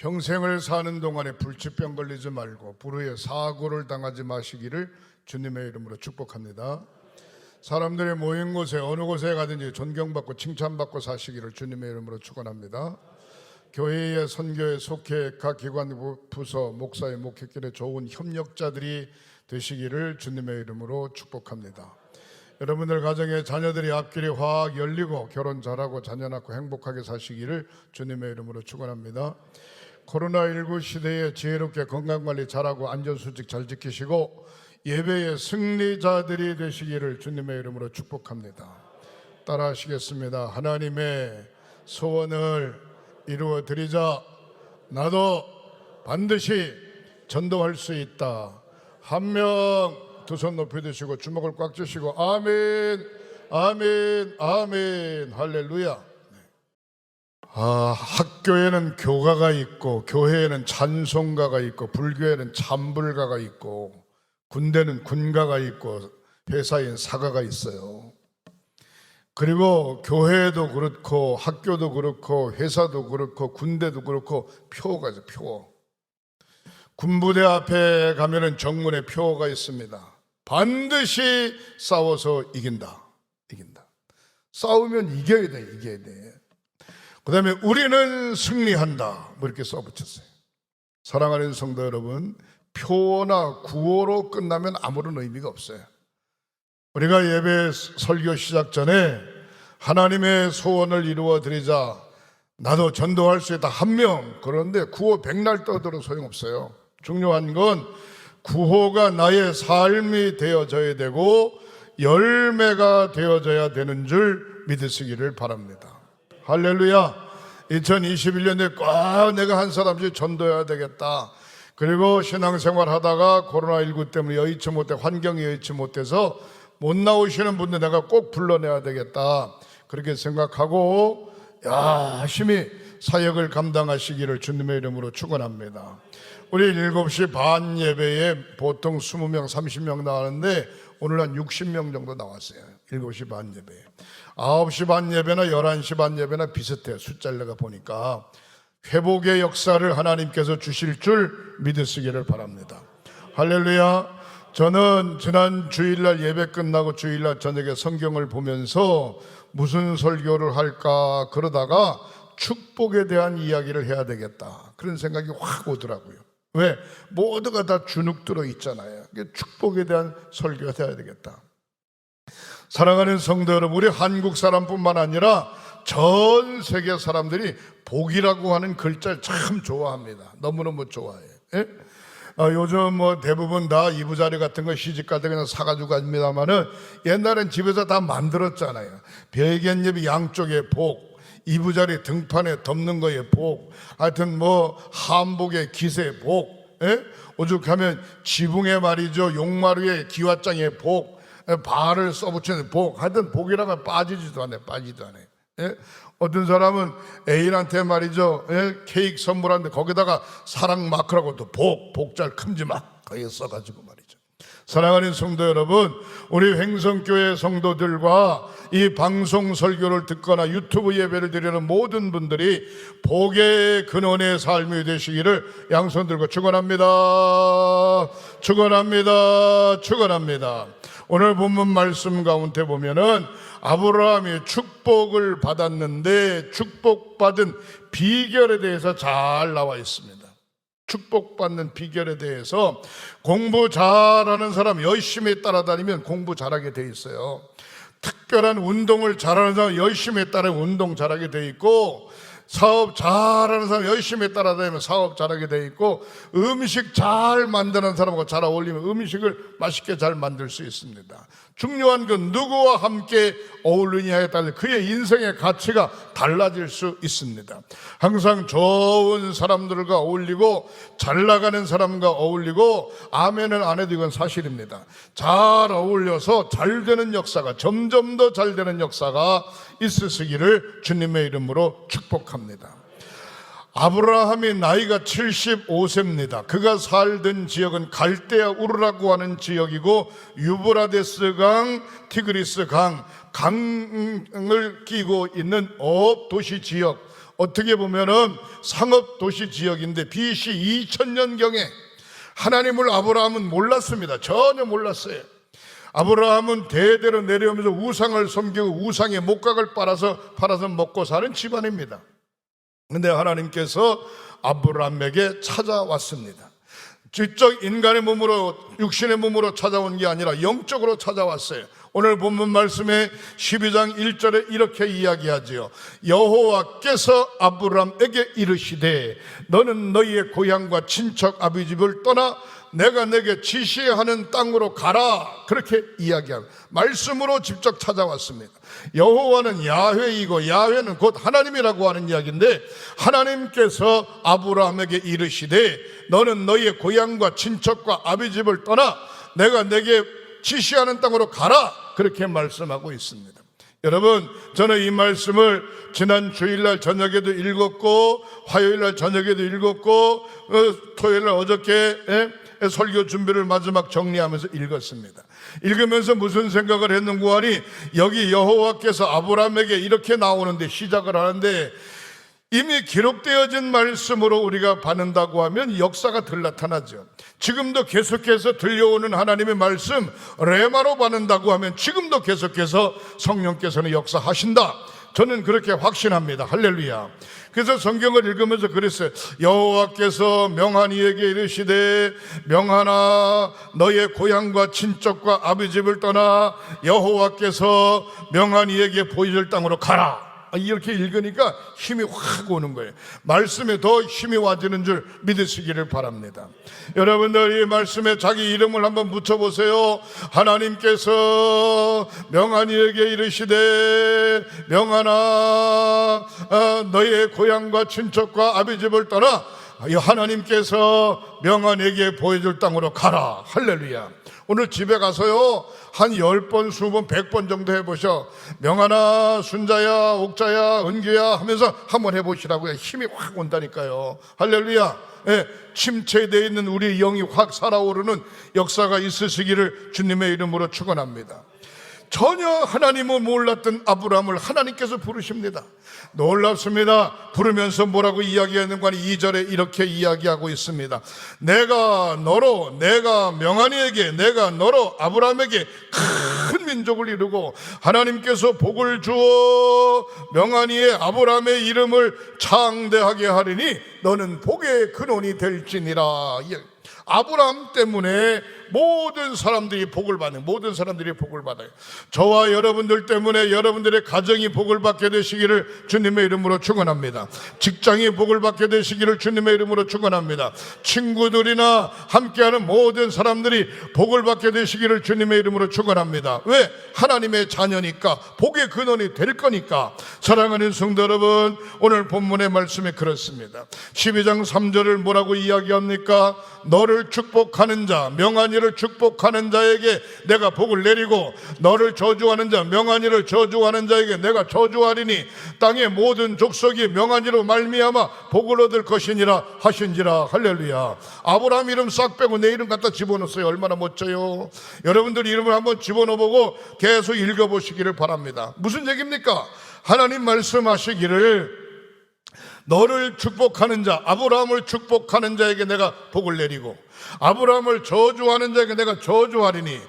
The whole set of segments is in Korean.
평생을 사는 동안에 불치병 걸리지 말고 불후에 사고를 당하지 마시기를 주님의 이름으로 축복합니다. 사람들이 모인 곳에 어느 곳에 가든지 존경받고 칭찬받고 사시기를 주님의 이름으로 축원합니다. 교회의 선교에 속해 각 기관 부서 목사의 목회길에 좋은 협력자들이 되시기를 주님의 이름으로 축복합니다. 여러분들 가정에 자녀들이 앞길이 확 열리고 결혼 잘하고 자녀 낳고 행복하게 사시기를 주님의 이름으로 축원합니다. 코로나19 시대에 지혜롭게 건강관리 잘하고 안전수칙 잘 지키시고 예배의 승리자들이 되시기를 주님의 이름으로 축복합니다. 따라 하시겠습니다. 하나님의 소원을 이루어 드리자. 나도 반드시 전도할 수 있다. 한 명 두 손 높이 드시고 주먹을 꽉 쥐시고 아멘, 아멘, 아멘, 할렐루야. 학교에는 교가가 있고 교회에는 찬송가가 있고 불교에는 찬불가가 있고 군대는 군가가 있고 회사엔 사가가 있어요. 그리고 교회도 그렇고 학교도 그렇고 회사도 그렇고 군대도 그렇고 표어가 있어요. 표어. 군부대 앞에 가면은 정문에 표어가 있습니다. 반드시 싸워서 이긴다. 이긴다. 싸우면 이겨야 돼. 이겨야 돼. 그 다음에 우리는 승리한다. 뭐 이렇게 써붙였어요. 사랑하는 성도 여러분, 표어나 구호로 끝나면 아무런 의미가 없어요. 우리가 예배 설교 시작 전에 하나님의 소원을 이루어 드리자. 나도 전도할 수 있다. 한 명. 그런데 구호 백날 떠들어도 소용없어요. 중요한 건 구호가 나의 삶이 되어져야 되고 열매가 되어져야 되는 줄 믿으시기를 바랍니다. 할렐루야. 2021년에 꼭 내가 한 사람씩 전도해야 되겠다. 그리고 신앙생활 하다가 코로나19 때문에 여의치 못해 환경이 여의치 못해서 못 나오시는 분들 내가 꼭 불러내야 되겠다. 그렇게 생각하고 열심히 사역을 감당하시기를 주님의 이름으로 축원합니다. 우리 7시 반 예배에 보통 20명, 30명 나왔는데 오늘 한 60명 정도 나왔어요. 7시 반 예배에. 9시 반 예배나 11시 반 예배나 비슷해요. 숫자를 내가 보니까. 회복의 역사를 하나님께서 주실 줄 믿으시기를 바랍니다. 할렐루야. 저는 지난 주일날 예배 끝나고 주일날 저녁에 성경을 보면서 무슨 설교를 할까 그러다가 축복에 대한 이야기를 해야 되겠다. 그런 생각이 확 오더라고요. 왜? 모두가 다 주눅 들어 있잖아요. 축복에 대한 설교가 돼야 되겠다. 사랑하는 성도 여러분, 우리 한국 사람뿐만 아니라 전 세계 사람들이 복이라고 하는 글자를 참 좋아합니다. 너무너무 좋아해요. 예? 요즘 뭐 대부분 다 이부자리 같은 거 시집갈 때 그냥 사가지고 갑니다만은 옛날엔 집에서 다 만들었잖아요. 베갯잎 양쪽에 복, 이부자리 등판에 덮는 거에 복, 하여튼 뭐 한복에 기세 복, 예? 오죽하면 지붕에 말이죠 용마루에 기와장에 복, 발을 써붙이는 복, 하여튼 복이라면 빠지지도 않아요. 빠지도 않아요. 예? 어떤 사람은 애인한테 말이죠 케이크 선물하는데 거기다가 사랑 마크라고 또 복잘 큼지막 거기에 써가지고 말이죠. 사랑하는 성도 여러분, 우리 횡성교회 성도들과 이 방송 설교를 듣거나 유튜브 예배를 드리는 모든 분들이 복의 근원의 삶이 되시기를 양손 들고 축원합니다. 축원합니다. 축원합니다. 오늘 본문 말씀 가운데 보면은 아브라함이 축복을 받았는데 축복받은 비결에 대해서 잘 나와 있습니다. 축복받는 비결에 대해서 공부 잘하는 사람 열심히 따라다니면 공부 잘하게 돼 있어요. 특별한 운동을 잘하는 사람 열심히 따라 운동 잘하게 돼 있고, 사업 잘하는 사람 열심히 따라다니면 사업 잘하게 돼 있고, 음식 잘 만드는 사람하고 잘 어울리면 음식을 맛있게 잘 만들 수 있습니다. 중요한 건 누구와 함께 어울리냐에 따라 그의 인생의 가치가 달라질 수 있습니다. 항상 좋은 사람들과 어울리고 잘 나가는 사람과 어울리고 아멘을 안 해도 이건 사실입니다. 잘 어울려서 잘 되는 역사가, 점점 더 잘 되는 역사가 있으시기를 주님의 이름으로 축복합니다. 아브라함이 나이가 75세입니다. 그가 살던 지역은 갈대아 우르라고 하는 지역이고 유브라데스 강, 티그리스 강을 끼고 있는 도시 지역, 어떻게 보면은 상업도시 지역인데 BC 2000년경에 하나님을 아브라함은 몰랐습니다. 전혀 몰랐어요. 아브라함은 대대로 내려오면서 우상을 섬기고 우상의 목각을 팔아서 먹고 사는 집안입니다. 그런데 하나님께서 아브라함에게 찾아왔습니다. 지적 인간의 몸으로, 육신의 몸으로 찾아온 게 아니라 영적으로 찾아왔어요. 오늘 본문 말씀에 12장 1절에 이렇게 이야기하지요. 여호와께서 아브라함에게 이르시되 너는 너희의 고향과 친척 아비집을 떠나 내가 내게 지시하는 땅으로 가라. 그렇게 이야기합니다. 말씀으로 직접 찾아왔습니다. 여호와는 야훼이고 야훼는 곧 하나님이라고 하는 이야기인데, 하나님께서 아브라함에게 이르시되 너는 너희의 고향과 친척과 아비집을 떠나 내가 내게 지시하는 땅으로 가라. 그렇게 말씀하고 있습니다. 여러분, 저는 이 말씀을 지난 주일날 저녁에도 읽었고 화요일날 저녁에도 읽었고 토요일날 어저께 설교 준비를 마지막 정리하면서 읽었습니다. 읽으면서 무슨 생각을 했는고 하니, 여기 여호와께서 아브라함에게 이렇게 나오는데, 시작을 하는데 이미 기록되어진 말씀으로 우리가 받는다고 하면 역사가 덜 나타나죠. 지금도 계속해서 들려오는 하나님의 말씀 레마로 받는다고 하면 지금도 계속해서 성령께서는 역사하신다. 저는 그렇게 확신합니다. 할렐루야. 그래서 성경을 읽으면서 그랬어요. 여호와께서 명하니에게 이르시되 명하나 너의 고향과 친척과 아비집을 떠나 여호와께서 명하니에게 보여줄 땅으로 가라. 이렇게 읽으니까 힘이 확 오는 거예요. 말씀에 더 힘이 와지는 줄 믿으시기를 바랍니다. 여러분들 이 말씀에 자기 이름을 한번 붙여보세요. 하나님께서 명하니에게 이르시되 명하나 너의 고향과 친척과 아비집을 떠나 하나님께서 명하니에게 보여줄 땅으로 가라. 할렐루야. 오늘 집에 가서요 한 10번, 20번, 100번 정도 해보셔. 명하나, 순자야, 옥자야, 은규야 하면서 한번 해보시라고요. 힘이 확 온다니까요. 할렐루야. 예, 침체되어 있는 우리 영이 확 살아오르는 역사가 있으시기를 주님의 이름으로 축원합니다. 전혀 하나님을 몰랐던 아브라함을 하나님께서 부르십니다. 놀랍습니다. 부르면서 뭐라고 이야기하는가 하니 2절에 이렇게 이야기하고 있습니다. 내가 명하니에게 내가 너로 아브라함에게 큰 민족을 이루고 하나님께서 복을 주어 명하니의 아브라함의 이름을 창대하게 하리니 너는 복의 근원이 될지니라. 아브라함 때문에 모든 사람들이 복을 받는, 모든 사람들이 복을 받아요. 저와 여러분들 때문에 여러분들의 가정이 복을 받게 되시기를 주님의 이름으로 축원합니다. 직장이 복을 받게 되시기를 주님의 이름으로 축원합니다. 친구들이나 함께하는 모든 사람들이 복을 받게 되시기를 주님의 이름으로 축원합니다. 왜? 하나님의 자녀니까, 복의 근원이 될 거니까. 사랑하는 성도 여러분, 오늘 본문의 말씀이 그렇습니다. 12장 3절을 뭐라고 이야기합니까? 너를 축복하는 자, 명하니를 축복하는 자에게 내가 복을 내리고 너를 저주하는 자, 명하니를 저주하는 자에게 내가 저주하리니 땅의 모든 족속이 명하니로 말미암아 복을 얻을 것이니라 하신지라. 할렐루야. 아브라함 이름 싹 빼고 내 이름 갖다 집어넣었어요. 얼마나 멋져요. 여러분들 이름을 한번 집어넣어보고 계속 읽어보시기를 바랍니다. 무슨 얘기입니까? 하나님 말씀하시기를 너를 축복하는 자, 아브라함을 축복하는 자에게 내가 복을 내리고 아브라함을 저주하는 자에게 내가 저주하리니,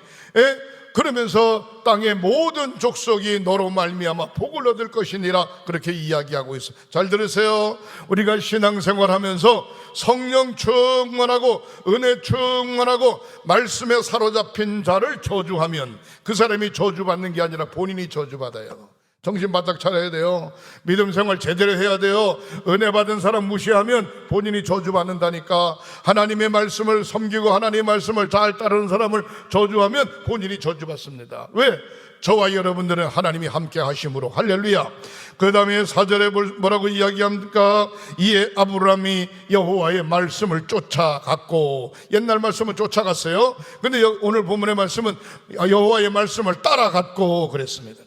그러면서 땅의 모든 족속이 너로 말미암아 복을 얻을 것이니라. 그렇게 이야기하고 있어요. 잘 들으세요. 우리가 신앙생활하면서 성령 충만하고 은혜 충만하고 말씀에 사로잡힌 자를 저주하면 그 사람이 저주받는 게 아니라 본인이 저주받아요. 정신 바짝 차려야 돼요. 믿음 생활 제대로 해야 돼요. 은혜 받은 사람 무시하면 본인이 저주받는다니까. 하나님의 말씀을 섬기고 하나님의 말씀을 잘 따르는 사람을 저주하면 본인이 저주받습니다. 왜? 저와 여러분들은 하나님이 함께 하심으로. 할렐루야. 그 다음에 4절에 뭐라고 이야기합니까? 이에 아브라함이 여호와의 말씀을 쫓아갔고, 옛날 말씀은 쫓아갔어요. 근데 오늘 본문의 말씀은 여호와의 말씀을 따라갔고 그랬습니다.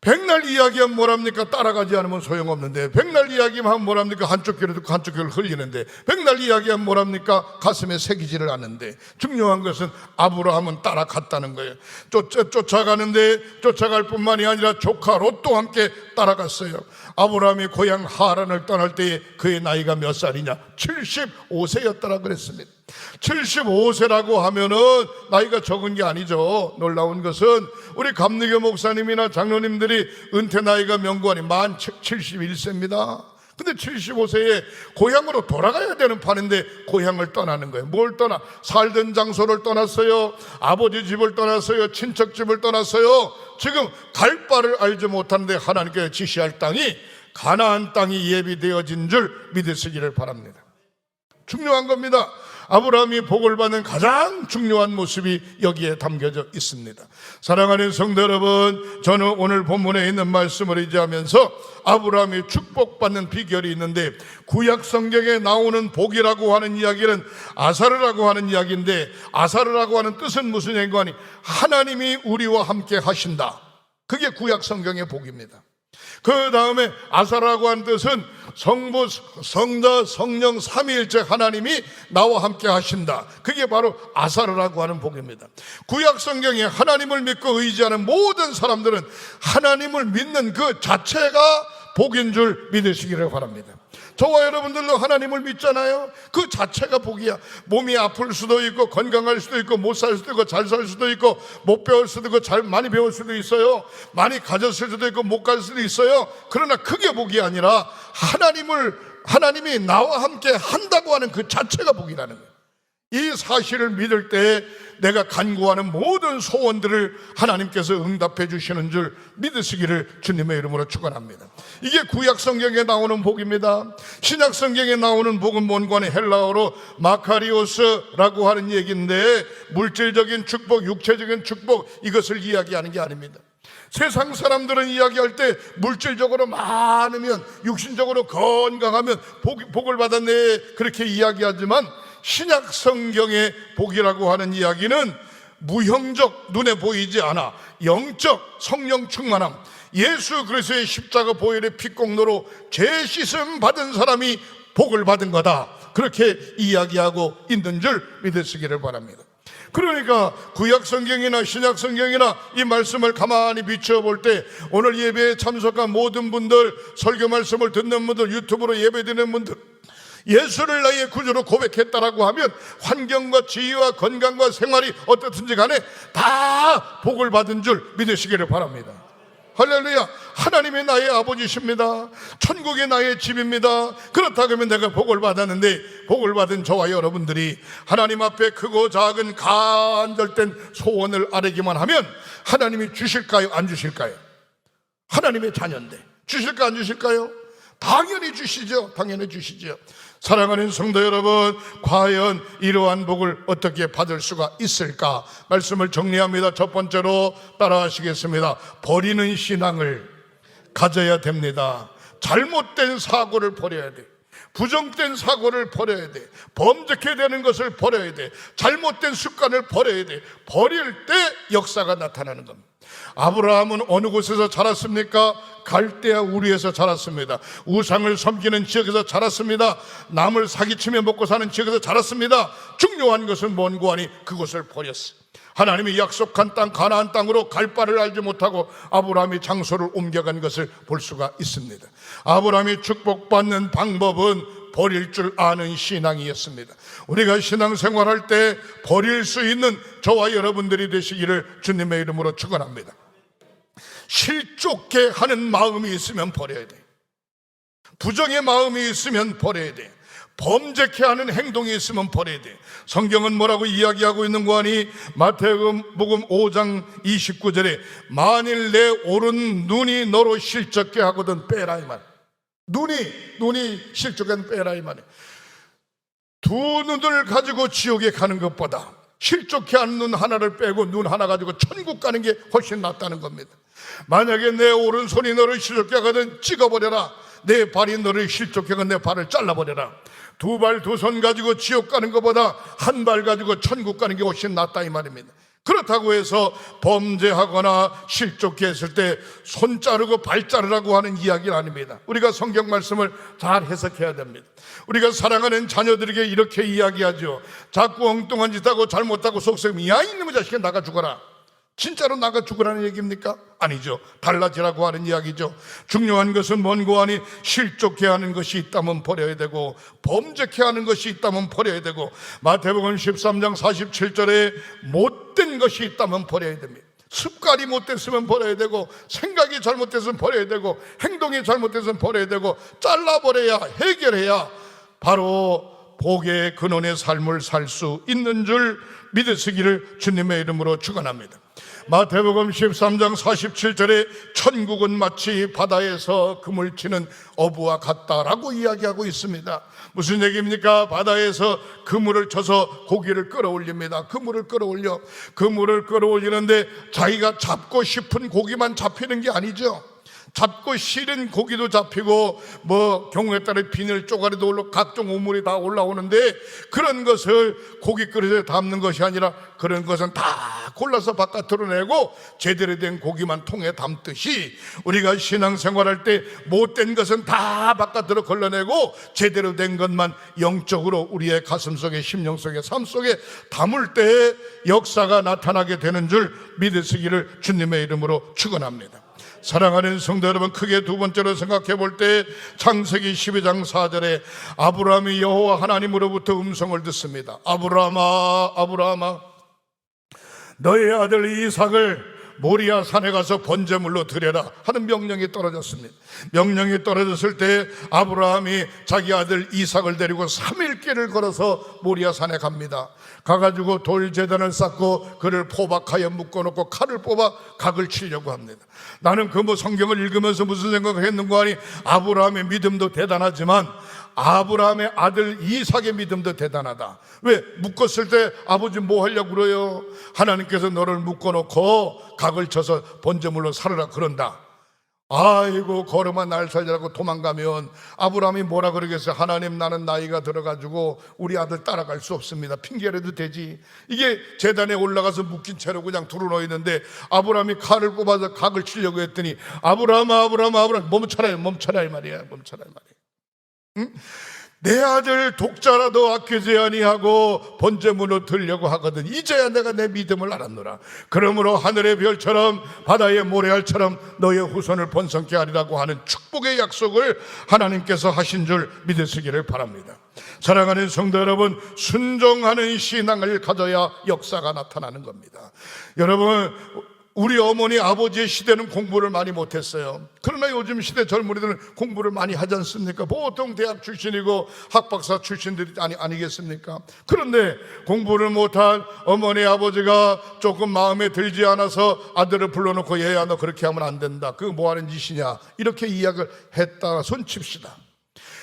백날 이야기하면 뭐랍니까? 따라가지 않으면 소용없는데, 백날 이야기하면 뭐랍니까? 한쪽 귀를 듣고 한쪽 귀를 흘리는데, 백날 이야기하면 뭐랍니까? 가슴에 새기지를 않는데, 중요한 것은 아브라함은 따라갔다는 거예요. 쫓아가는데 쫓아갈 뿐만이 아니라 조카 롯도 함께 따라갔어요. 아브라함이 고향 하란을 떠날 때에 그의 나이가 몇 살이냐? 75세였더라 그랬습니다. 75세라고 하면은 나이가 적은 게 아니죠. 놀라운 것은 우리 감리교 목사님이나 장로님들이 은퇴 나이가 명구하니 만 71세입니다. 근데 75세에 고향으로 돌아가야 되는 판인데 고향을 떠나는 거예요. 뭘 떠나? 살던 장소를 떠났어요. 아버지 집을 떠났어요. 친척 집을 떠났어요. 지금 갈 바를 알지 못하는데 하나님께서 지시할 땅이 가나안 땅이 예비되어진 줄 믿으시기를 바랍니다. 중요한 겁니다. 아브라함이 복을 받는 가장 중요한 모습이 여기에 담겨져 있습니다. 사랑하는 성도 여러분, 저는 오늘 본문에 있는 말씀을 의지하면서 아브라함이 축복받는 비결이 있는데, 구약 성경에 나오는 복이라고 하는 이야기는 아사르라고 하는 이야기인데, 아사르라고 하는 뜻은 무슨 얘기니? 하나님이 우리와 함께 하신다. 그게 구약 성경의 복입니다. 그 다음에 아사라고 하는 뜻은 성부, 성자, 성령 삼위일체 하나님이 나와 함께 하신다. 그게 바로 아사르라고 하는 복입니다. 구약 성경에 하나님을 믿고 의지하는 모든 사람들은 하나님을 믿는 그 자체가 복인 줄 믿으시기를 바랍니다. 저와 여러분들도 하나님을 믿잖아요. 그 자체가 복이야. 몸이 아플 수도 있고 건강할 수도 있고 못 살 수도 있고 잘 살 수도 있고 못 배울 수도 있고 잘 많이 배울 수도 있어요. 많이 가졌을 수도 있고 못 가질 수도 있어요. 그러나 그게 복이 아니라 하나님이 나와 함께 한다고 하는 그 자체가 복이라는 거예요. 이 사실을 믿을 때 내가 간구하는 모든 소원들을 하나님께서 응답해 주시는 줄 믿으시기를 주님의 이름으로 축원합니다. 이게 구약 성경에 나오는 복입니다. 신약 성경에 나오는 복은 뭔가는 헬라어로 마카리오스라고 하는 얘기인데, 물질적인 축복, 육체적인 축복, 이것을 이야기하는 게 아닙니다. 세상 사람들은 이야기할 때 물질적으로 많으면, 육신적으로 건강하면 복을 받았네, 그렇게 이야기하지만 신약 성경의 복이라고 하는 이야기는 무형적, 눈에 보이지 않아 영적 성령 충만함, 예수 그리스도의 십자가 보혈의 피공로로 죄 씻음 받은 사람이 복을 받은 거다, 그렇게 이야기하고 있는 줄 믿으시기를 바랍니다. 그러니까 구약 성경이나 신약 성경이나 이 말씀을 가만히 비춰볼 때, 오늘 예배에 참석한 모든 분들, 설교 말씀을 듣는 분들, 유튜브로 예배드리는 분들, 예수를 나의 구주로 고백했다라고 하면 환경과 지위와 건강과 생활이 어떻든지 간에 다 복을 받은 줄 믿으시기를 바랍니다. 할렐루야. 하나님이 나의 아버지십니다. 천국이 나의 집입니다. 그렇다고 하면 내가 복을 받았는데, 복을 받은 저와 여러분들이 하나님 앞에 크고 작은 간절된 소원을 아뢰기만 하면 하나님이 주실까요? 안 주실까요? 하나님의 자녀인데 주실까 안 주실까요? 당연히 주시죠. 당연히 주시죠. 사랑하는 성도 여러분, 과연 이러한 복을 어떻게 받을 수가 있을까? 말씀을 정리합니다. 첫 번째로 따라하시겠습니다. 버리는 신앙을 가져야 됩니다. 잘못된 사고를 버려야 돼. 부정된 사고를 버려야 돼. 범죄케 되는 것을 버려야 돼. 잘못된 습관을 버려야 돼. 버릴 때 역사가 나타나는 겁니다. 아브라함은 어느 곳에서 자랐습니까? 갈대아 우르에서 자랐습니다. 우상을 섬기는 지역에서 자랐습니다. 남을 사기치며 먹고 사는 지역에서 자랐습니다. 중요한 것은 뭔고 하니 그곳을 버렸어요. 하나님이 약속한 땅 가나안 땅으로 갈 바를 알지 못하고 아브라함이 장소를 옮겨간 것을 볼 수가 있습니다. 아브라함이 축복받는 방법은 버릴 줄 아는 신앙이었습니다. 우리가 신앙생활할 때 버릴 수 있는 저와 여러분들이 되시기를 주님의 이름으로 축원합니다. 실족해 하는 마음이 있으면 버려야 돼. 부정의 마음이 있으면 버려야 돼. 범죄케 하는 행동이 있으면 버려야 돼. 성경은 뭐라고 이야기하고 있는 거 아니? 마태복음 5장 29절에 만일 내 오른 눈이 너로 실족케 하거든 빼라 이 말. 눈이 실족한 빼라 이 말이에요. 두 눈을 가지고 지옥에 가는 것보다 실족해 하는 눈 하나를 빼고 눈 하나 가지고 천국 가는 게 훨씬 낫다는 겁니다. 만약에 내 오른손이 너를 실족해 하거든 찍어버려라. 내 발이 너를 실족해 하거든 내 발을 잘라버려라. 두 발 두 손 가지고 지옥 가는 것보다 한 발 가지고 천국 가는 게 훨씬 낫다 이 말입니다. 그렇다고 해서 범죄하거나 실족해 했을 때 손 자르고 발 자르라고 하는 이야기는 아닙니다. 우리가 성경 말씀을 잘 해석해야 됩니다. 우리가 사랑하는 자녀들에게 이렇게 이야기하죠. 자꾸 엉뚱한 짓 하고 잘못하고 속썩이면 야 이놈의 자식아 나가 죽어라. 진짜로 나가 죽으라는 얘기입니까? 아니죠. 달라지라고 하는 이야기죠. 중요한 것은 뭔고 하니 실족해 하는 것이 있다면 버려야 되고 범죄케 하는 것이 있다면 버려야 되고 마태복음 13장 47절에 못된 것이 있다면 버려야 됩니다. 습관이 못됐으면 버려야 되고 생각이 잘못됐으면 버려야 되고 행동이 잘못됐으면 버려야 되고 잘라버려야 해결해야 바로 복의 근원의 삶을 살 수 있는 줄 믿으시기를 주님의 이름으로 축원합니다. 마태복음 13장 47절에 천국은 마치 바다에서 그물 치는 어부와 같다라고 이야기하고 있습니다. 무슨 얘기입니까? 바다에서 그물을 쳐서 고기를 끌어올립니다. 그물을 끌어올리는데 자기가 잡고 싶은 고기만 잡히는 게 아니죠. 잡고 싫은 고기도 잡히고 경우에 따라 비늘 쪼가리도 올라 각종 우물이 다 올라오는데 그런 것을 고기 그릇에 담는 것이 아니라 그런 것은 다 골라서 바깥으로 내고 제대로 된 고기만 통에 담듯이 우리가 신앙생활할 때 못된 것은 다 바깥으로 걸러내고 제대로 된 것만 영적으로 우리의 가슴 속에 심령 속에 삶 속에 담을 때 역사가 나타나게 되는 줄 믿으시기를 주님의 이름으로 축원합니다. 사랑하는 성도 여러분, 크게 두 번째로 생각해 볼 때 창세기 12장 4절에 아브라함이 여호와 하나님으로부터 음성을 듣습니다. 아브라함아 너의 아들 이삭을 모리아 산에 가서 번제물로 드려라 하는 명령이 떨어졌습니다. 명령이 떨어졌을 때 아브라함이 자기 아들 이삭을 데리고 3일길을 걸어서 모리아 산에 갑니다. 가가지고 돌제단을 쌓고 그를 포박하여 묶어놓고 칼을 뽑아 각을 치려고 합니다. 나는 그 성경을 읽으면서 무슨 생각을 했는가 하니 아브라함의 믿음도 대단하지만 아브라함의 아들 이삭의 믿음도 대단하다. 왜? 묶었을 때 아버지 뭐 하려고 그래요? 하나님께서 너를 묶어놓고 각을 쳐서 번제물로 살으라 그런다. 아이고 걸음아 날 살리라고 도망가면 아브라함이 뭐라 그러겠어요? 하나님 나는 나이가 들어가지고 우리 아들 따라갈 수 없습니다. 핑계라도 되지. 이게 제단에 올라가서 묶인 채로 그냥 두루놓여 있는데 아브라함이 칼을 뽑아서 각을 치려고 했더니 아브라함아 멈춰라 이 말이야. 응? 내 아들 독자라도 아끼지 아니하고 번제물로 드리려고 하거든. 이제야 내가 내 믿음을 알았노라. 그러므로 하늘의 별처럼 바다의 모래알처럼 너의 후손을 번성케 하리라고 하는 축복의 약속을 하나님께서 하신 줄 믿으시기를 바랍니다. 사랑하는 성도 여러분, 순종하는 신앙을 가져야 역사가 나타나는 겁니다. 여러분, 우리 어머니 아버지의 시대는 공부를 많이 못했어요. 그러나 요즘 시대 젊은이들은 공부를 많이 하지 않습니까? 보통 대학 출신이고 학박사 출신들이 아니겠습니까? 그런데 공부를 못한 어머니 아버지가 조금 마음에 들지 않아서 아들을 불러놓고 얘야 너 그렇게 하면 안 된다. 그거 뭐하는 짓이냐 이렇게 이야기를 했다가 손칩시다.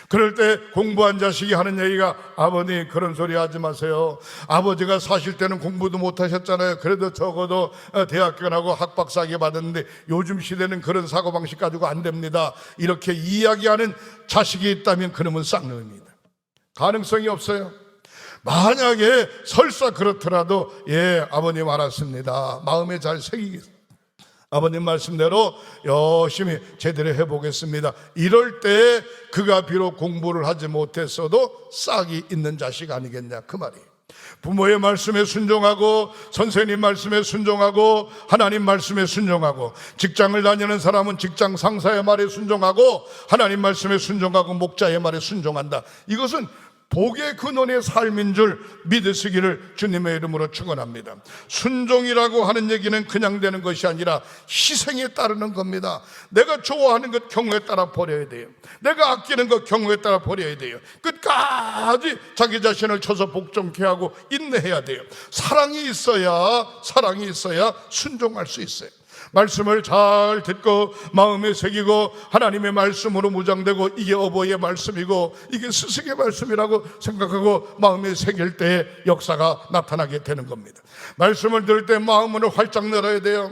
그럴 때 공부한 자식이 하는 얘기가 아버님 그런 소리 하지 마세요. 아버지가 사실 때는 공부도 못하셨잖아요. 그래도 적어도 대학교 나고 학박사학위 받았는데 요즘 시대는 그런 사고방식 가지고 안 됩니다. 이렇게 이야기하는 자식이 있다면 그놈은 쌍놈입니다. 가능성이 없어요. 만약에 설사 그렇더라도 아버님 알았습니다. 마음에 잘 새기겠습니다. 아버님 말씀대로 열심히 제대로 해보겠습니다. 이럴 때 그가 비록 공부를 하지 못했어도 싹이 있는 자식 아니겠냐 그 말이에요. 부모의 말씀에 순종하고 선생님 말씀에 순종하고 하나님 말씀에 순종하고 직장을 다니는 사람은 직장 상사의 말에 순종하고 하나님 말씀에 순종하고 목자의 말에 순종한다. 이것은 복의 근원의 삶인 줄 믿으시기를 주님의 이름으로 축원합니다. 순종이라고 하는 얘기는 그냥 되는 것이 아니라 희생에 따르는 겁니다. 내가 좋아하는 것 경우에 따라 버려야 돼요. 내가 아끼는 것 경우에 따라 버려야 돼요. 끝까지 자기 자신을 쳐서 복종케 하고 인내해야 돼요. 사랑이 있어야 순종할 수 있어요. 말씀을 잘 듣고 마음에 새기고 하나님의 말씀으로 무장되고 이게 어버이의 말씀이고 이게 스승의 말씀이라고 생각하고 마음에 새길 때 역사가 나타나게 되는 겁니다. 말씀을 들을 때 마음을 활짝 열어야 돼요.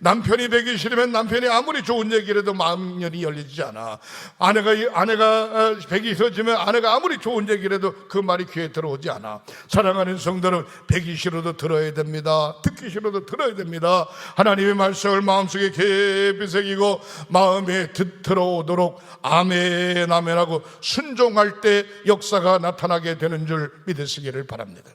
남편이 배기 싫으면 남편이 아무리 좋은 얘기라도 마음열이 열리지 않아. 아내가 배기 싫어지면 아내가 아무리 좋은 얘기라도 그 말이 귀에 들어오지 않아. 사랑하는 성도는 배기 싫어도 들어야 됩니다. 듣기 싫어도 들어야 됩니다. 하나님의 말씀을 마음속에 깊이 새기고 마음에 들어오도록 아멘 아멘 하고 순종할 때 역사가 나타나게 되는 줄 믿으시기를 바랍니다.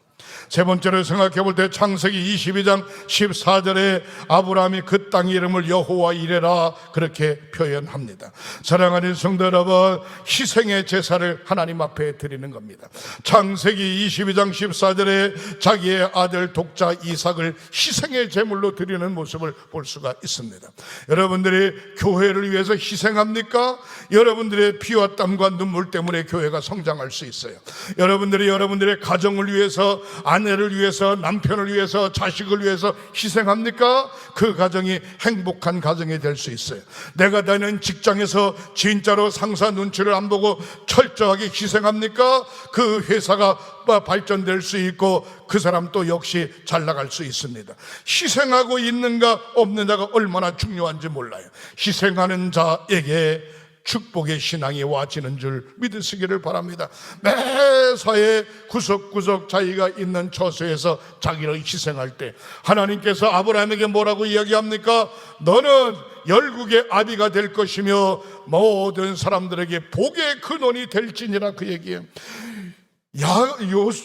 세 번째로 생각해 볼 때 창세기 22장 14절에 아브라함이 그 땅 이름을 여호와 이레라 그렇게 표현합니다. 사랑하는 성도 여러분, 희생의 제사를 하나님 앞에 드리는 겁니다. 창세기 22장 14절에 자기의 아들 독자 이삭을 희생의 제물로 드리는 모습을 볼 수가 있습니다. 여러분들이 교회를 위해서 희생합니까? 여러분들의 피와 땀과 눈물 때문에 교회가 성장할 수 있어요. 여러분들이 여러분들의 가정을 위해서, 아내를 위해서, 남편을 위해서, 자식을 위해서 희생합니까? 그 가정이 행복한 가정이 될 수 있어요. 내가 다니는 직장에서 진짜로 상사 눈치를 안 보고 철저하게 희생합니까? 그 회사가 발전될 수 있고 그 사람 또 역시 잘 나갈 수 있습니다. 희생하고 있는가 없는가가 얼마나 중요한지 몰라요. 희생하는 자에게 축복의 신앙이 와지는 줄 믿으시기를 바랍니다. 매사에 구석구석 자기가 있는 처소에서 자기를 희생할 때 하나님께서 아브라함에게 뭐라고 이야기합니까? 너는 열국의 아비가 될 것이며 모든 사람들에게 복의 근원이 될지니라 그 얘기예요.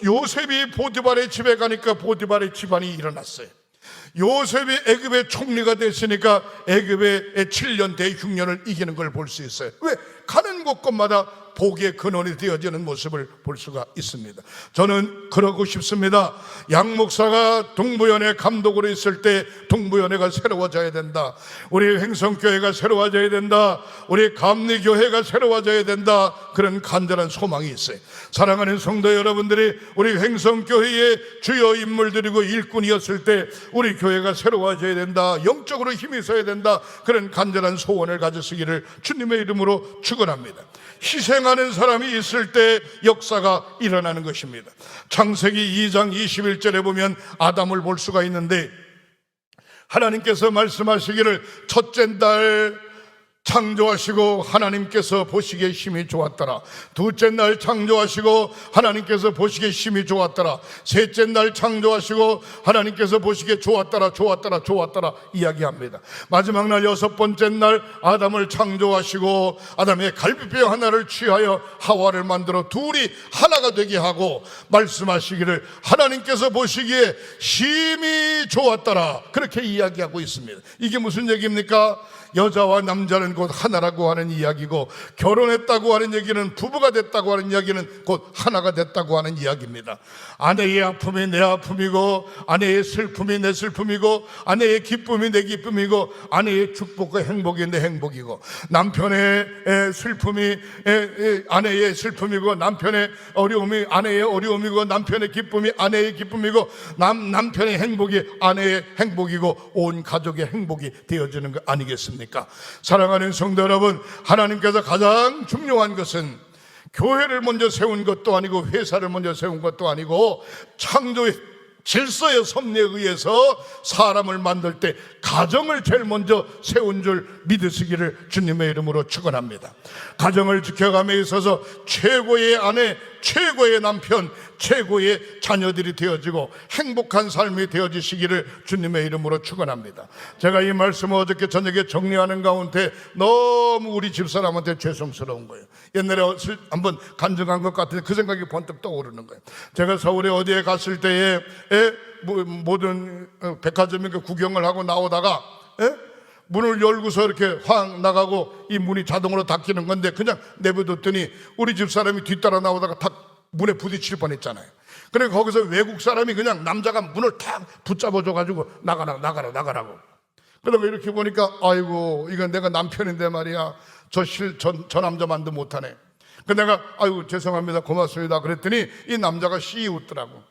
요셉이 보디발의 집에 가니까 보디발의 집안이 일어났어요. 요셉이 애굽의 총리가 됐으니까 애굽의 7년 대흉년을 이기는 걸 볼 수 있어요. 왜? 가는 곳곳마다 복의 근원이 되어지는 모습을 볼 수가 있습니다. 저는 그러고 싶습니다. 양 목사가 동부연회 감독으로 있을 때 동부연회가 새로워져야 된다. 우리 횡성교회가 새로워져야 된다. 우리 감리교회가 새로워져야 된다. 그런 간절한 소망이 있어요. 사랑하는 성도 여러분들이 우리 횡성교회의 주요 인물들이고 일꾼이었을 때 우리 교회가 새로워져야 된다. 영적으로 힘이 있어야 된다. 그런 간절한 소원을 가지시기를 주님의 이름으로 축원합니다. 희생하는 사람이 있을 때 역사가 일어나는 것입니다. 창세기 2장 21절에 보면 아담을 볼 수가 있는데 하나님께서 말씀하시기를 첫째 날 창조하시고 하나님께서 보시기에 힘이 좋았더라. 둘째 날 창조하시고 하나님께서 보시기에 힘이 좋았더라. 셋째 날 창조하시고 하나님께서 보시기에 좋았더라 이야기합니다. 마지막 날 여섯 번째 날 아담을 창조하시고 아담의 갈비뼈 하나를 취하여 하와를 만들어 둘이 하나가 되게 하고 말씀하시기를 하나님께서 보시기에 힘이 좋았더라 그렇게 이야기하고 있습니다. 이게 무슨 얘기입니까? 여자와 남자는 곧 하나라고 하는 이야기고 결혼했다고 하는 얘기는 부부가 됐다고 하는 이야기는 곧 하나가 됐다고 하는 이야기입니다. 아내의 아픔이 내 아픔이고 아내의 슬픔이 내 슬픔이고 아내의 기쁨이 내 기쁨이고 아내의 축복과 행복이 내 행복이고 남편의 슬픔이 아내의 슬픔이고 남편의 어려움이 아내의 어려움이고 남편의 기쁨이 아내의 기쁨이고 남편의 행복이 아내의 행복이고 온 가족의 행복이 되어지는 거 아니겠습니까? 사랑하는 성도 여러분, 하나님께서 가장 중요한 것은 교회를 먼저 세운 것도 아니고 회사를 먼저 세운 것도 아니고 창조의 질서의 섭리에 의해서 사람을 만들 때 가정을 제일 먼저 세운 줄 믿으시기를 주님의 이름으로 축원합니다. 가정을 지켜감에 있어서 최고의 아내, 최고의 남편, 최고의 자녀들이 되어지고 행복한 삶이 되어지시기를 주님의 이름으로 축원합니다. 제가 이 말씀을 어저께 저녁에 정리하는 가운데 너무 우리 집사람한테 죄송스러운 거예요. 옛날에 한번 간증한 것 같은데 그 생각이 번뜩 떠오르는 거예요. 제가 서울에 어디에 갔을 때에 모든 백화점에 구경을 하고 나오다가 문을 열고서 이렇게 확 나가고 이 문이 자동으로 닫히는 건데 그냥 내버렸더니 우리 집사람이 뒤따라 나오다가 탁 문에 부딪힐 뻔했잖아요. 그래 거기서 외국 사람이 그냥 남자가 문을 탁 붙잡아줘가지고 나가라고. 그러다가 이렇게 보니까 아이고 이건 내가 남편인데 말이야 저 남자만도 못하네. 그 내가 아이고 죄송합니다 고맙습니다 그랬더니 이 남자가 씨 웃더라고.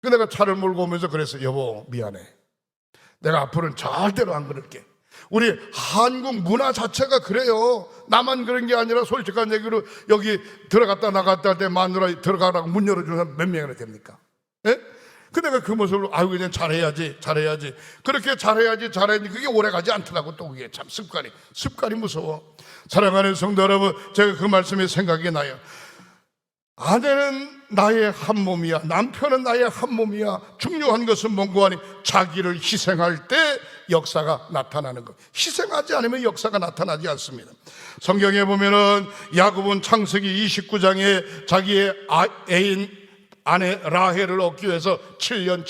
그 내가 차를 몰고 오면서 그랬어. 여보 미안해. 내가 앞으로는 절대로 안 그럴게. 우리 한국 문화 자체가 그래요. 나만 그런 게 아니라 솔직한 얘기로 여기 들어갔다 나갔다 할 때 마누라 들어가라고 문 열어주는 사람 몇 명이나 됩니까? 예? 내가 그 모습을 그냥 잘해야지 그렇게 잘해야지 그게 오래가지 않더라고. 또 그게 참 습관이 무서워. 사랑하는 성도 여러분, 제가 그 말씀이 생각이 나요. 아내는 나의 한 몸이야, 남편은 나의 한 몸이야. 중요한 것은 뭔고 하니 자기를 희생할 때 역사가 나타나는 것. 희생하지 않으면 역사가 나타나지 않습니다. 성경에 보면은 야곱은 창세기 29장에 자기의 아내 라헬을 얻기 위해서 7년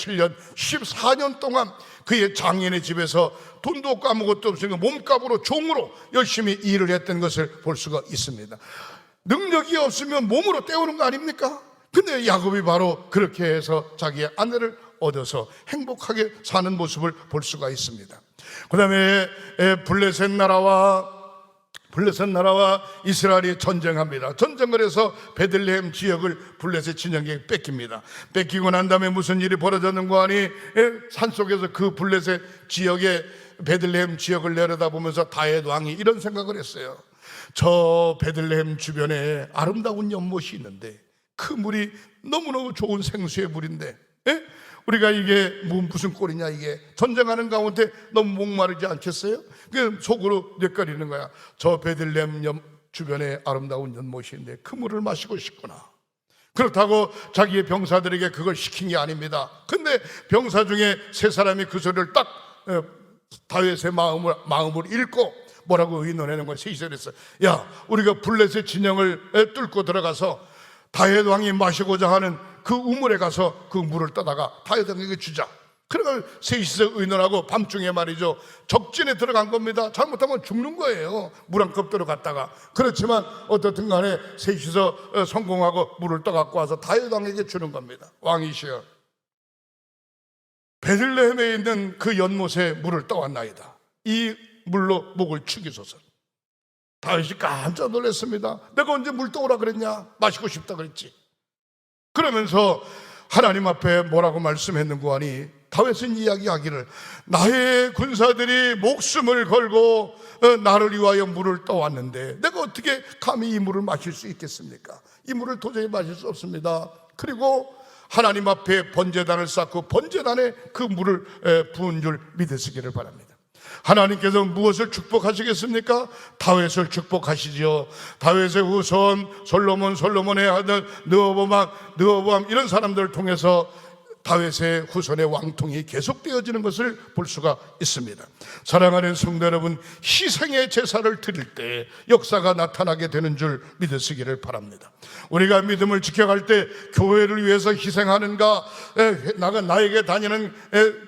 14년 동안 그의 장인의 집에서 돈도 없고 아무것도 없으니까 몸값으로 종으로 열심히 일을 했던 것을 볼 수가 있습니다. 능력이 없으면 몸으로 때우는 거 아닙니까? 근데 야곱이 바로 그렇게 해서 자기의 아내를 얻어서 행복하게 사는 모습을 볼 수가 있습니다. 그 다음에 블레셋 나라와 이스라엘이 전쟁합니다. 전쟁을 해서 베들레헴 지역을 블레셋 진영에게 뺏깁니다. 뺏기고 난 다음에 무슨 일이 벌어졌는가 하니 산속에서 그 블레셋 지역에 베들레헴 지역을 내려다보면서 다윗 왕이 이런 생각을 했어요. 저 베들레헴 주변에 아름다운 연못이 있는데 그 물이 너무너무 좋은 생수의 물인데 우리가 이게 무슨 꼴이냐, 이게 전쟁하는 가운데 너무 목마르지 않겠어요? 그 속으로 뇌까리는 거야. 저 베들레헴 주변에 아름다운 연못인데 그 물을 마시고 싶구나. 그렇다고 자기의 병사들에게 그걸 시킨 게 아닙니다. 근데 병사 중에 세 사람이 그 소리를 딱 다윗의 마음을 읽고 뭐라고 의논하는 걸 세이서 그랬어요. 야, 우리가 블레셋 진영을 뚫고 들어가서 다윗 왕이 마시고자 하는 그 우물에 가서 그 물을 떠다가 다윗 왕에게 주자. 그러면 셋이서 의논하고 밤중에 말이죠, 적진에 들어간 겁니다. 잘못하면 죽는 거예요, 물 한 컵 들어갔다가. 그렇지만 어떻든 간에 셋이서 성공하고 물을 떠갖고 와서 다윗 왕에게 주는 겁니다. 왕이시여, 베들레헴에 있는 그 연못에 물을 떠왔나이다. 이 물로 목을 축이소서. 다윗이 깜짝 놀랐습니다. 내가 언제 물 떠오라 그랬냐? 마시고 싶다 그랬지. 그러면서 하나님 앞에 뭐라고 말씀했는고 하니 다윗은 이야기하기를, 나의 군사들이 목숨을 걸고 나를 위하여 물을 떠왔는데 내가 어떻게 감히 이 물을 마실 수 있겠습니까? 이 물을 도저히 마실 수 없습니다. 그리고 하나님 앞에 번제단을 쌓고 번제단에 그 물을 부은 줄 믿으시기를 바랍니다. 하나님께서 무엇을 축복하시겠습니까? 다윗을 축복하시죠. 다윗의 후손 솔로몬의 아들 르호보암 이런 사람들을 통해서 다윗의 후손의 왕통이 계속되어지는 것을 볼 수가 있습니다. 사랑하는 성도 여러분, 희생의 제사를 드릴 때 역사가 나타나게 되는 줄 믿으시기를 바랍니다. 우리가 믿음을 지켜갈 때 교회를 위해서 희생하는가, 나에게 다니는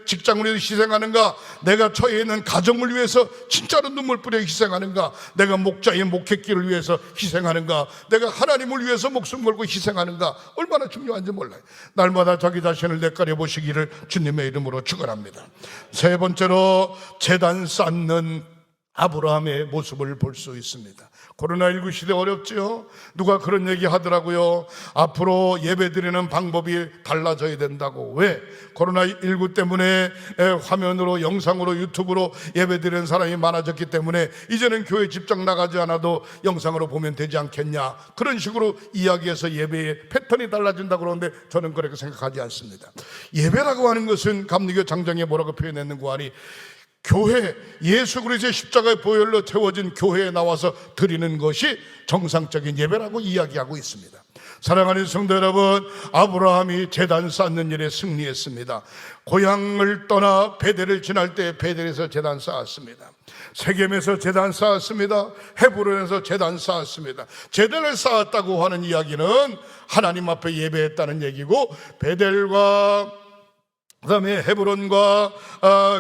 직장을 위해서 희생하는가, 내가 처해 있는 가정을 위해서 진짜로 눈물 뿌려 희생하는가, 내가 목자의 목회길을 위해서 희생하는가, 내가 하나님을 위해서 목숨 걸고 희생하는가, 얼마나 중요한지 몰라요. 날마다 자기 자신을 내가려 보시기를 주님의 이름으로 축원합니다. 세 번째로 제단 쌓는 아브라함의 모습을 볼 수 있습니다. 코로나19 시대 어렵죠? 누가 그런 얘기 하더라고요. 앞으로 예배 드리는 방법이 달라져야 된다고. 왜? 코로나19 때문에 화면으로, 영상으로, 유튜브로 예배 드리는 사람이 많아졌기 때문에 이제는 교회 직접 나가지 않아도 영상으로 보면 되지 않겠냐, 그런 식으로 이야기해서 예배의 패턴이 달라진다고 그러는데 저는 그렇게 생각하지 않습니다. 예배라고 하는 것은 감리교 장정에 뭐라고 표현했는고 하니, 교회, 예수 그리스도의 십자가의 보혈로 채워진 교회에 나와서 드리는 것이 정상적인 예배라고 이야기하고 있습니다. 사랑하는 성도 여러분, 아브라함이 제단 쌓는 일에 승리했습니다. 고향을 떠나 베델을 지날 때 베델에서 제단 쌓았습니다. 세겜에서 제단 쌓았습니다. 헤브론에서 제단 쌓았습니다. 제단을 쌓았다고 하는 이야기는 하나님 앞에 예배했다는 얘기고, 베델과 그 다음에 헤브론과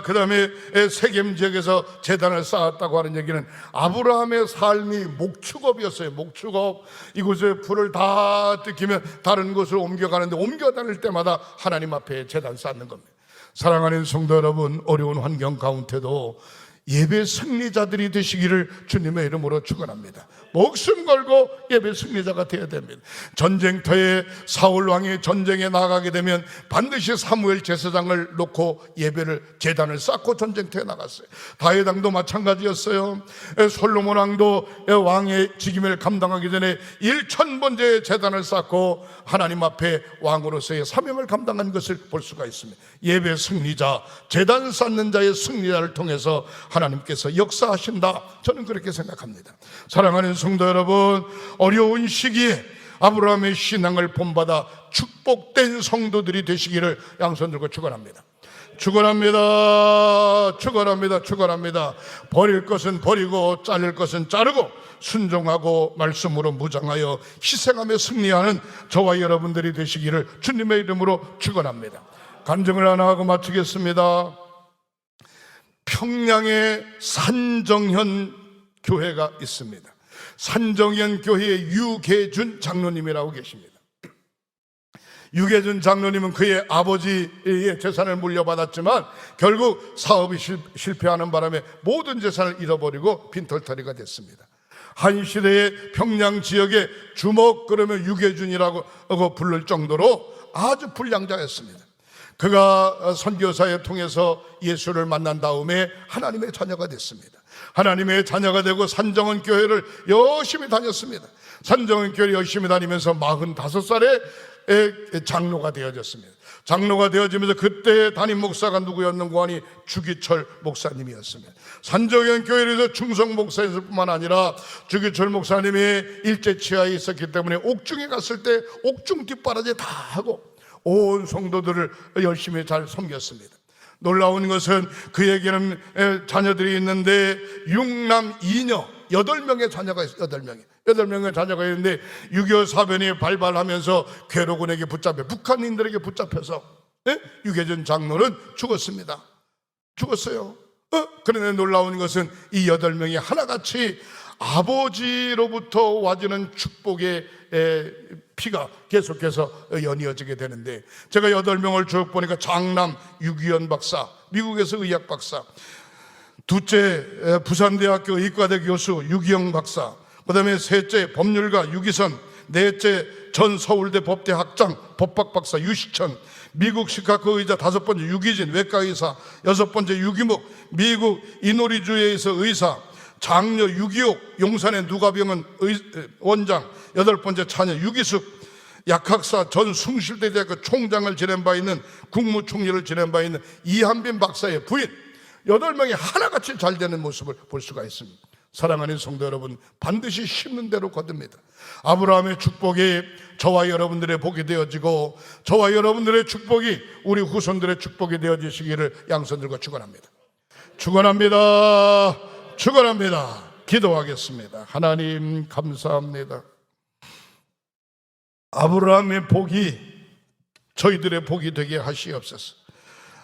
그 다음에 세겜 지역에서 제단을 쌓았다고 하는 얘기는 아브라함의 삶이 목축업이었어요. 목축업. 이곳에 불을 다 뜯기면 다른 곳으로 옮겨가는데 옮겨 다닐 때마다 하나님 앞에 제단 쌓는 겁니다. 사랑하는 성도 여러분, 어려운 환경 가운데도 예배 승리자들이 되시기를 주님의 이름으로 축원합니다. 목숨 걸고 예배 승리자가 되어야 됩니다. 전쟁터에 사울 왕이 전쟁에 나가게 되면 반드시 사무엘 제사장을 놓고 예배를 제단을 쌓고 전쟁터에 나갔어요. 다윗 왕도 마찬가지였어요. 솔로몬 왕도 왕의 직임을 감당하기 전에 1000번째 제단을 쌓고 하나님 앞에 왕으로서의 사명을 감당한 것을 볼 수가 있습니다. 예배 승리자, 제단 쌓는 자의 승리자를 통해서 하나님께서 역사하신다, 저는 그렇게 생각합니다. 사랑하는 성도 여러분, 어려운 시기에 아브라함의 신앙을 본받아 축복된 성도들이 되시기를 양손 들고 축원합니다. 축원합니다. 축원합니다. 축원합니다. 버릴 것은 버리고 자를 것은 자르고 순종하고 말씀으로 무장하여 희생하며 승리하는 저와 여러분들이 되시기를 주님의 이름으로 축원합니다. 간증을 하나 하고 마치겠습니다. 평양에 산정현 교회가 있습니다. 산정현 교회의 유계준 장로님이라고 계십니다. 유계준 장로님은 그의 아버지의 재산을 물려받았지만 결국 사업이 실패하는 바람에 모든 재산을 잃어버리고 빈털터리가 됐습니다. 한 시대의 평양 지역에 주먹 그러면 유계준이라고 부를 정도로 아주 불량자였습니다. 그가 선교사에 통해서 예수를 만난 다음에 하나님의 자녀가 됐습니다. 하나님의 자녀가 되고 산정원 교회를 열심히 다녔습니다. 산정원 교회를 열심히 다니면서 45살에 장로가 되어졌습니다. 장로가 되어지면서 그때 담임 목사가 누구였는고 하니 주기철 목사님이었습니다. 산정원 교회에서 충성 목사였을 뿐만 아니라 주기철 목사님이 일제치하에 있었기 때문에 옥중에 갔을 때 옥중 뒷바라지 다 하고 온 성도들을 열심히 잘 섬겼습니다. 놀라운 것은 그에게는 자녀들이 있는데 6남 2녀 8명의 자녀가 있어요. 8명의 자녀가 있는데 6.25 사변이 발발하면서 괴로군에게 붙잡혀 북한인들에게 붙잡혀서 유계준 장로는 죽었습니다. 죽었어요. 그런데 놀라운 것은 이 8명이 하나같이 아버지로부터 와주는 축복의 피가 계속해서 연이어지게 되는데, 제가 8명을 쭉 보니까 장남 유기현 박사, 미국에서 의학 박사, 둘째 부산대학교 의과대 교수 유기영 박사, 그 다음에 셋째 법률가 유기선, 넷째 전 서울대 법대 학장 법학 박사 유시천, 미국 시카고 의자 5번째 유기진 외과의사, 6번째 유기묵 미국 이노리주에서 의사, 장녀 유기옥 용산의 누가병원 원장, 8번째 차녀 유기숙 약학사, 전 숭실대대학교 총장을 지낸 바 있는 국무총리를 지낸 바 있는 이한빈 박사의 부인, 8명이 하나같이 잘 되는 모습을 볼 수가 있습니다. 사랑하는 성도 여러분, 반드시 심는 대로 거둡니다. 아브라함의 축복이 저와 여러분들의 복이 되어지고 저와 여러분들의 축복이 우리 후손들의 축복이 되어지시기를 양손 들고 축원합니다. 축원합니다. 축원합니다. 기도하겠습니다. 하나님 감사합니다. 아브라함의 복이 저희들의 복이 되게 하시옵소서.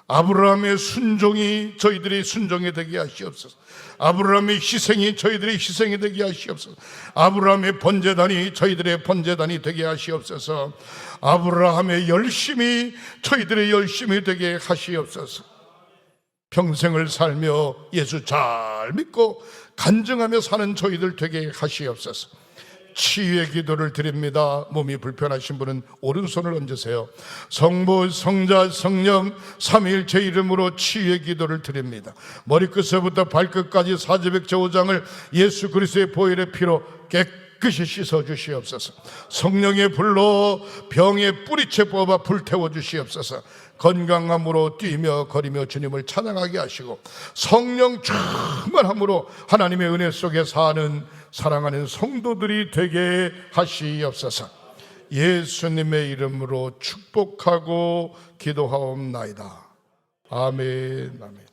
아브라함의 순종이 저희들의 순종이 되게 하시옵소서. 아브라함의 희생이 저희들의 희생이 되게 하시옵소서. 아브라함의 번제단이 저희들의 번제단이 되게 하시옵소서. 아브라함의 열심이 저희들의 열심이 되게 하시옵소서. 평생을 살며 예수 잘 믿고 간증하며 사는 저희들 되게 하시옵소서. 치유의 기도를 드립니다. 몸이 불편하신 분은 오른손을 얹으세요. 성부, 성자, 성령 삼위일체 이름으로 치유의 기도를 드립니다. 머리끝에부터 발끝까지 사지백제 5장을 예수 그리스도의 보혈의 피로 깨끗이 씻어 주시옵소서. 성령의 불로 병의 뿌리채 뽑아 불태워 주시옵소서. 건강함으로 뛰며 거리며 주님을 찬양하게 하시고 성령 충만함으로 하나님의 은혜 속에 사는 사랑하는 성도들이 되게 하시옵소서. 예수님의 이름으로 축복하고 기도하옵나이다. 아멘. 아멘.